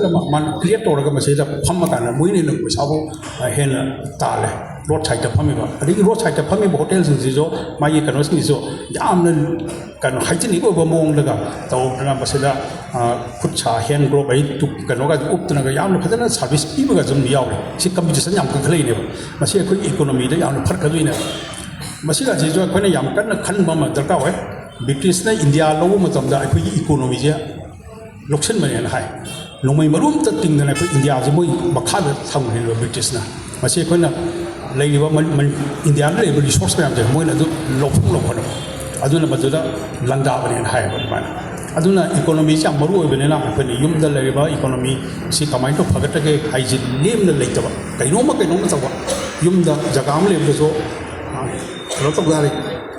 man create tawraga masida phamma kana muine no pasabu hena tale road side ta phamiba adigi road side ta phamiba hotel sing jo mai kano sing jo yamna kano hygienic oba mong daga tawdana masida khutcha hand group ai tu kano ga uptana ga yamna phadana service piba ga jum yaure si competition yam ka khlei ne masi khoi economy da yamna phar khadui ne masiga ji jo khoi na yam kan khan ba ma darka wai British na India lo ma tam da khoi economy je loksen mane na hai lomai marum ta ting na khoi India je moi makha da thang ne British na masi khoi na leiba man India na leiba resource ma je moi na du lopung lo khona aduna badula landa bane na hai ba aduna economy cha maru oi bane na khoi ni yum da leiba economy si kamai to phagata ke hygiene lem na leitaba kaino ma tawa yum da jagam lem so lo to gari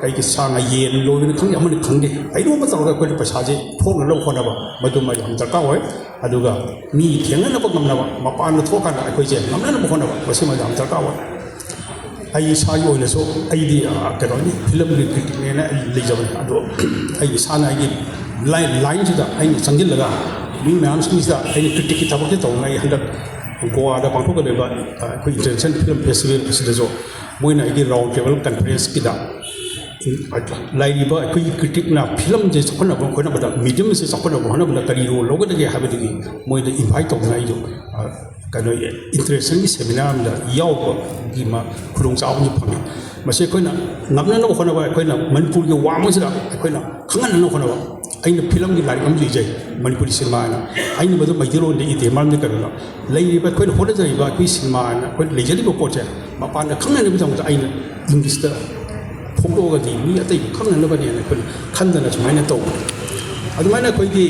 kai ki sang yen lo ni khang amani khangde kaino ma tawa ko paisa je phong na lo khona ba madu ma yam ta ka hoi aduga mi thenga na ba ngamna ba ma pa na tho ka na khoi je ngamna na ba khona ba masi ma yam ta ka hoi ai sa yo le so ai di ka ro ni film ni critic ne na le jaban ado ai sa na ai line ji da ai sangjil laga mi ma am smi da ai critic ki tabak to ngai handa goa da bangkok le ba ko international film festival sida jo moi na ai round table conference ki da lai ba ko critic na film je sakona ba ko na ba medium se sakona ba na ba kari ro logo de ha ba di moi da invite to ngai jo kano interesting seminar da yaw gi ma khulung sa ni phami mase koina ngamna no khona ba koina manipur ge wa ma sira koina khangan no khona ba aina film gi lari am ji jai manipur cinema na aina ba do mai ro de ite mam de karala lai ba koina hoda jai ba ki cinema na ko le jali ba ko cha ma pa na khangan ne ba jang aina english da phongdo ga di mi atai khangan no ba ne ko khan da na chmai na to adumana koi gi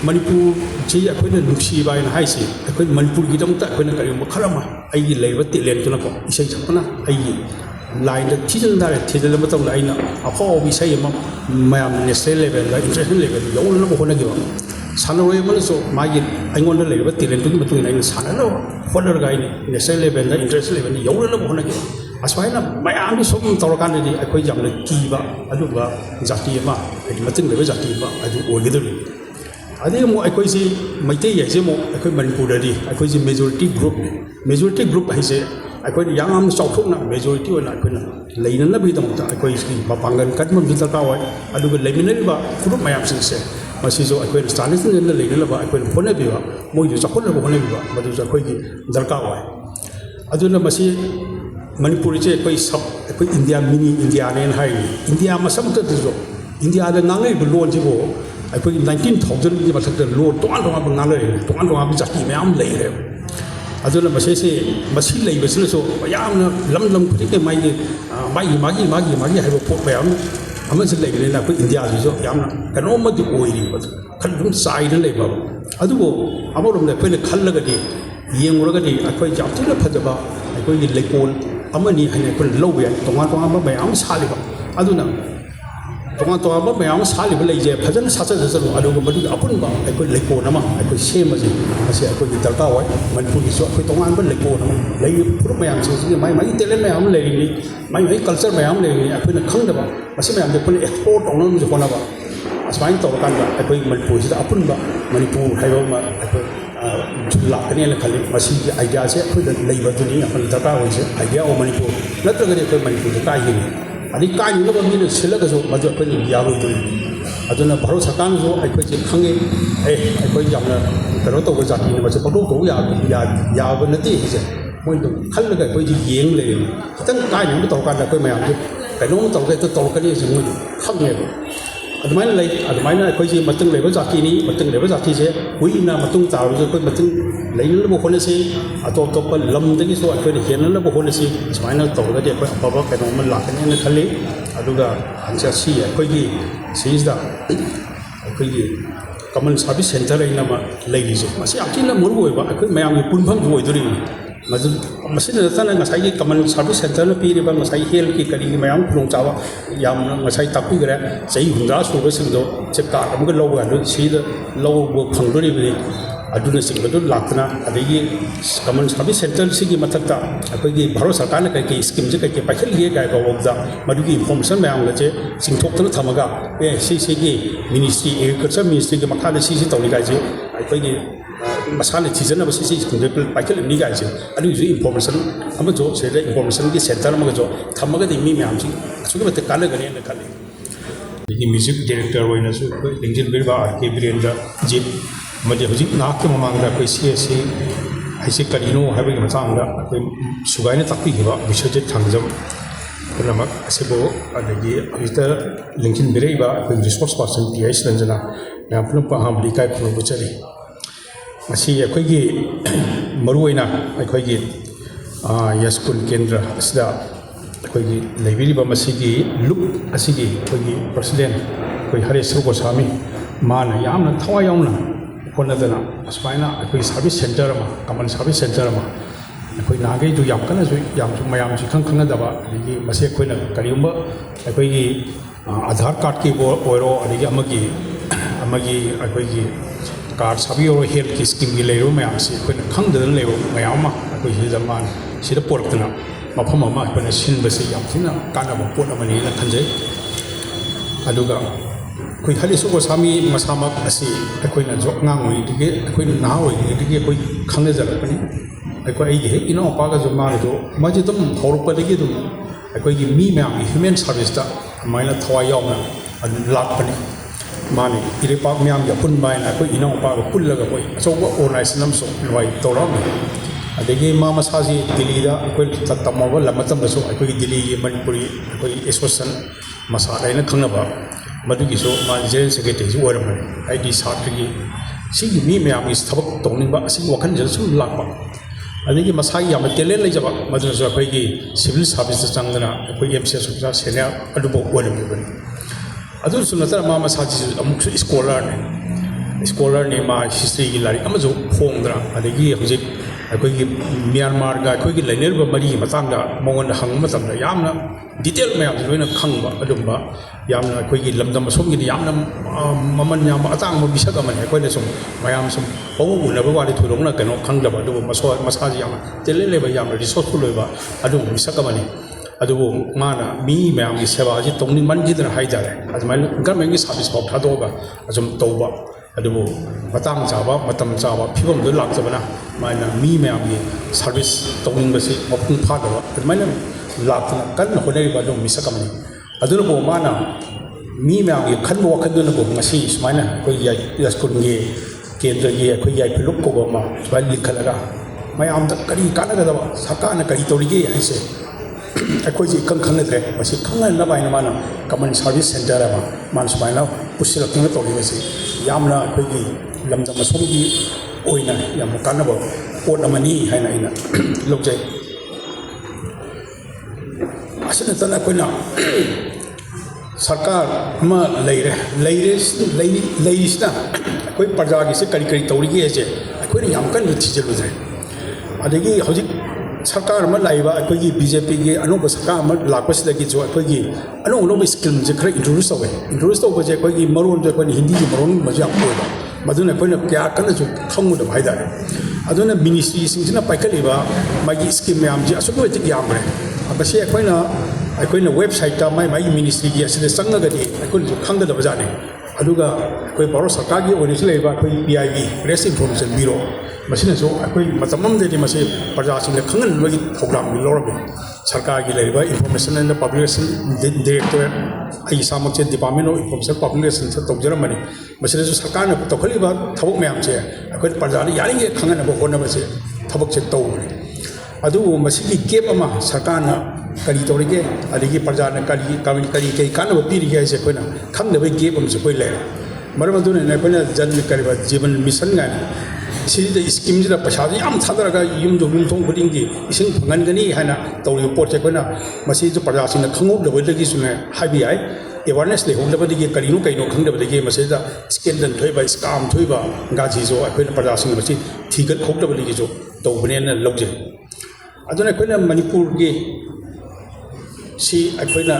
manipur chi akoi na nuksi ba in hai si akoi manipur gi dam ta akoi na kari ma kharama ai gi leiba ti len tu na ko isai chapna ai gi line da thijan da thijal ma tam lai na afo bi sai ma mayam national level da international level yo na ko na gi ba sanaroi ma so ma gi ai ngon da leiba ti len tu ma tu na ina sanana holler ga ni national level da international level yo na ko na gi aswaina mayam som tawrakan ni akoi jam na ki ba adu ba jati ma ai mating le jati ba adu ogiduri adi mo akoi si maite ye je mo akoi manipur da di akoi si majority group hai se akoi yang am sauthuk na majority wa akoi na leina na bi dam ta akoi si mapangan kat mam jita ka wa adu ga leina ba group mayam sin se masi jo akoi stanis na leina ba akoi phone bi ba mo ju chakon na phone bi ba madu ja akoi gi darka wa adu na masi manipur je akoi sab akoi india mini india ne hai india ma sam ta jo india da nangai bu lon ji bo akoi 19,000 gi mathak da lon tongan ba ngalai tongan ba jati mayam lei re aduna masi lei ba sin so yam na lam khri ke mai magi hai bo pot mayam ama sin lei ne na ko india ji jo yam na kano ma ji oi ri ba khan dum sai da lei ba adu bo amorom ne pele khal la ga di yeng ro ga di akoi jap tu na phajaba akoi gi lekol amani haine ko lo ya tongan ba mayam sali ba aduna tongan ba mayam sali ba lei je phajan sa sa sa adu ko madu apun ba ko leko na ma ko same ji asi ko gi tarka wa manipur gi so ko tongan ba leko na ma lei pur mayam si mai talent mayam lei ni mai culture mayam lei ni ko na khang da ba asi mayam de ko export on no jo na ba asmain to kan ba ko manipur si apun ba manipur hai ba ma ko la kane la khali masi idea se ko lei ba ni apun tarka ho se idea o manipur la to ga ko manipur ka yi adi ka ni ba mi ne sila ga so ma jo ko ni ya ro to aduna bharo sakan so ai ko je khange ai ko jam na karo to ga jati ni ba se photo to ya ba na ti je moi to khal ga ko ji yeng le tang ka ni to ka da ko ma ya kai no to ga to ka ni se moi khang ne adumai ko ji matang le ba jati ni matang le ba jati je hui na matung ta ro ko matang lấy nó bộ phận gì, tổ tổ cái lâm tới cái số cái hiện nó bộ phận gì, phải nó tổ cái đấy phải bảo cái nó mình làm cái này nó khali, aduga anh sẽ xí cái gì đó, cái gì, common service center này mà lấy đi chứ, mà sẽ actually là muốn gọi vậy, cái mấy anh phun phăng gọi rồi, mà sẽ là cái này cái common service center nó pi đi mà sai health cái gì mấy anh phun cháu, yam mà sai tập cái này, sai hùng ra số cái gì đó, chỉ cả cái lâu rồi, xí đó lâu bộ phận rồi đi. aduna sing betul lakna adagi common service center sigi matakta akoi bharo sarkar na kai scheme je kai pakhel ye kai ba wobda madugi information ma ang lache sing thok tana thamaga si gi ministry agriculture ministry ge makha si tawni kai je akoi masana thizana basi si kunde paikal ni ga je adu ju information ama jo se da information ki center ma jo thamaga di mi myam ji su ga te kala gane na kale the music director hoina su lingjin birba RK Birendra ji made hojik na ke mamang da koi si aise karino habe ki matang da koi sugai na takpi ba bishoje thangjam namak asebo adagi ita lingjin bireba koi resource person TIS lanjana na pun paham likai pun buchari masi koi gi maruina koi gi yaskun kendra asda koi gi library ba masi gi look asigi koi gi president koi Haresh Goswami man yamna thawa yamna konadana asmaina koi service center ma common service center ma koi nagai du yam kana ju yam ju mayam ji khang khang da ba gi masi koi na kariumba koi gi Aadhaar card ki oiro adigi amagi koi gi card sabi oro health ki scheme gi leiro mayam si koi na khang da leiro mayam ma koi hi zaman sida portna mafam ama koi na sin basi yam thina kana ba pot amani na khanjai aduga koi Haresh Goswami masama asi koi na jok ngangoi dige koi na hoi dige koi khang da pani koi ai ge ino pa ga jo ma jo ma ji dum hor pa dige dum koi gi mi mayam human service da maina thawai yauna lat pani mani ire pak myam ya pun maina koi ino pa ko pul laga koi so wa organize nam so loi toram adegi ma masaji Delhi da koi tatama wa lamatam so koi Delhi ye Manipuri koi association masala ina khangna ba madu gi so ma general secretary so waram ai di satri si gi mi myam is thabak tongning ba si wakan jal su lak ba adegi masai ya matelen le jaba madu so koi gi civil service changna koi MCS officer senior adu bo waram ba adu sunata ma masaji amuk scholar ne ma history gi lari ama jo phongdra adegi hojik koi gi Myanmar ga koi gi lainer ba mari matang da mongon hang ma tam da yamna detail ma yam loina khangba adumba yamna koi gi lamdam som gi yamna maman yam atang ma bisa ga man koi ne som mayam som bawu na ba wali thulong na kano khangda ba du masaji yam telele ba yam resource lo ba adu bisa ga mani adu mana mi mayam gi seva ji tongni man ji da hai jare azmai government gi service pop tha do ba azum toba adu matang jaba matam jaba phibom do lak jabana mana mi mayam gi service tongning ba si mapung pha do azmai lak na kan ho nei ba do mi sakamani adu bo mana mi mayam gi khan bo khan do na bo ngasi smaina ko yai yaskun gi kendra gi ko yai philuk ko ba ma ba likhalaga mayam da kari kana ga da saka na kari tori gi ai se akoi ji kang khang ne masi khang na bai na mana common service center ma man sbai na pusil king to ni masi yamna akoi gi lamda masom gi oina yam kana ba pot amani haina ina lokjai asana tana koina sarkar ma leire sna akoi parja gi se kari kari tori gi ase akoi ni yam kan ni thijelu dai adegi hojik sarkar ma laiba akoi gi BJP gi anoba sarkar ma lakpas da gi jo akoi gi ano skill je khara introduce to je akoi gi maron je akoi hindi gi maron ma ja ko ba maduna akoi na kya kan jo thamu da bhai da aduna ministry sing jina paikali ba magi scheme yam ji asu ko ti yam re abase akoi na website ta mai ministry gi asile sanga ga di akoi jo khang da ba ja ne aduga akoi baro sarkar gi ori sile ba akoi PIB press information bureau masina so akoi matamam de di masi parja sing khangan logi program mi lorbe sarkar gi leba information and publication director ai samak che department of information publication se tawjara mani masina so sarkar na to khali ba thabuk mayam che akoi parja ni yaring ge khangan ba hona ba se thabuk che taw adu masi gi gap ama sarkar na kari torige adigi parja na kari ke kan ba piri ge se koina khang de ba gap am se koi le maram du ne koina jan kari ba jiban mission ga सिद scheme से पैसा थादरगा यूम जो यूमथों खुदी इसिंग फंगनगनी है तौर पोटे कोना जो प्रजा खंगोबदगी अवेयरनेस लेहोदबदगी करीनो कईनो खंगदबदगी स्कैंडल थोब स्काम थोब गाजी जो अखोना प्रजा थीगत होदबदगी जो तौबने लौजे अदुना अखोना मणिपुर की सी अखोना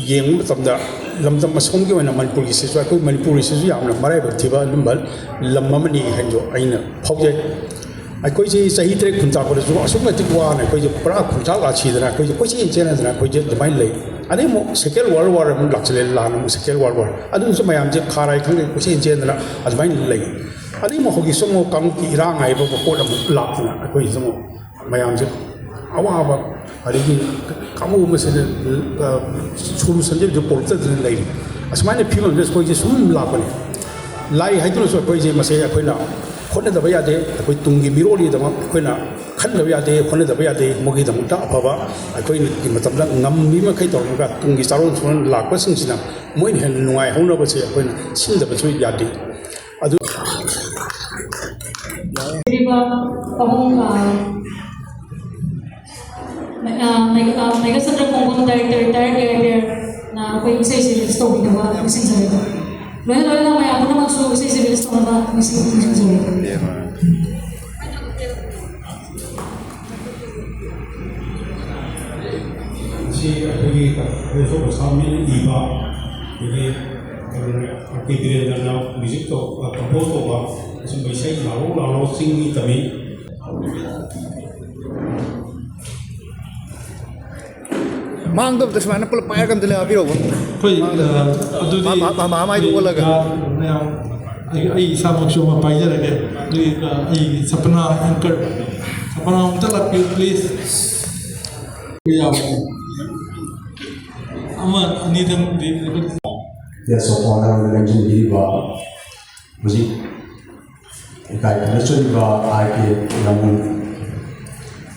येंग मतमदा लमदम असोम की मणिपुर की सिसु अखोई मणिपुर की सिसु यामना मराइब थिबा लंबल लम्ममनी हंजो अइना फौजे अखोई जी सही तरे खुंता को जो असुम मतिक वाना अखोई जो पुरा खुंता लाछिदना अखोई जो कोची चेनदना अखोई जो दमाइन ले अदे मो सेकेंड वर्ल्ड वॉर हम लाचले लान सेकेंड वर्ल्ड वॉर अदु जो मयाम जे खाराय खंगे कोची चेनदना अदमाइन ले ꯑꯗꯩ ꯃꯈꯣꯏꯒꯤ ꯁꯨꯝ ꯀꯥꯡꯂꯨꯞꯀꯤ ꯏꯔꯥꯡ ꯍꯥꯏꯕ ꯄꯣꯠ ꯑꯃ ꯂꯥꯛꯇꯅ ꯑꯩꯈꯣꯏ ꯁꯨꯝ ꯃꯌꯥꯝꯁꯦ ꯑꯋꯥꯕ ꯑꯗꯒꯤ ꯀꯥꯡꯕꯨ ꯃꯁꯤꯗ ꯁꯣꯂꯨꯁꯟꯁꯦ ꯄꯣꯔꯛꯇꯗꯅ ꯂꯩꯔꯤ ꯑꯁꯨꯃꯥꯏꯅ ꯐꯤꯕꯝꯁꯤꯗ ꯑꯩꯈꯣꯏꯁꯦ ꯁꯨꯝ ꯂꯥꯛꯄꯅꯤ ꯂꯥꯏ ꯍꯥꯏꯗꯨꯅꯁꯨ ꯑꯩꯈꯣꯏꯁꯦ ꯃꯁꯤ ꯑꯩꯈꯣꯏꯅ ꯍꯣꯠꯅꯗꯕ ꯌꯥꯗꯦ ꯑꯩꯈꯣꯏ ꯇꯨꯡꯒꯤ ꯃꯤꯔꯣꯜꯒꯤꯗꯃꯛ ꯑꯩꯈꯣꯏꯅ ꯈꯟꯗꯕ ꯌꯥꯗꯦ ꯍꯣꯠꯅꯗꯕ ꯌꯥꯗꯦ ꯃꯣꯏꯒꯤꯗꯃꯛꯇ ꯑꯐꯕ ꯑꯩꯈꯣꯏꯒꯤ ꯃꯇꯝꯗ ꯉꯝꯃꯤ ꯃꯈꯩ ꯇꯧꯔꯒ ꯇꯨꯡꯒꯤ ꯆꯥꯔꯣꯟ ꯁꯨꯔꯣꯟ ꯂꯥꯛꯄꯁꯤꯡꯁꯤꯅ ꯃꯣꯏꯅ ꯍꯦꯟꯅ ꯅꯨꯡꯉꯥꯏꯍꯧꯅꯕꯁꯦ ꯑꯩꯈꯣꯏꯅ ꯁꯤꯟꯗꯕꯁꯨ ꯌꯥꯗꯦ ꯑꯗꯨ Mega Chandra Kongkong Director, Director na ako'y isa'y release to ginawa ng isang sarito. Lohe-lohe lang may ako naman so isa'y release to na ng isang sarito. Si ako'y sa amin iba pagpipilihan na music to compose to ba kasi may say lalo sing kami mang dum tas mana pula payar kam tele api robo Koi adudi ma mai du laga ai samakshyo ma paija rage ai sapna anchor sapna umtala please ya ama anidam Dia sokongan dengan jadi bah musik ikai kana curi bah ai namun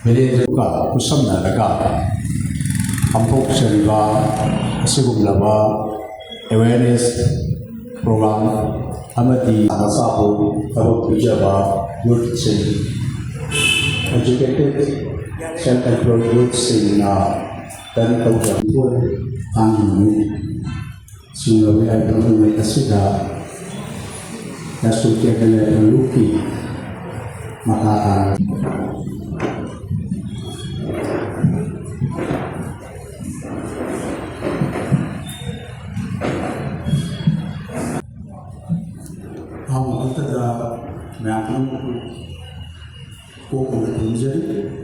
beli juga kusam na laga kampung curi bah segum laba awareness program amati asapu kalau kerja bah youth sing educated self-employed youth sing na dan kau jadi pun angin sungguh ay pernah kasida nasuti kaya luki maka ang kita da meakan ko ko menjadi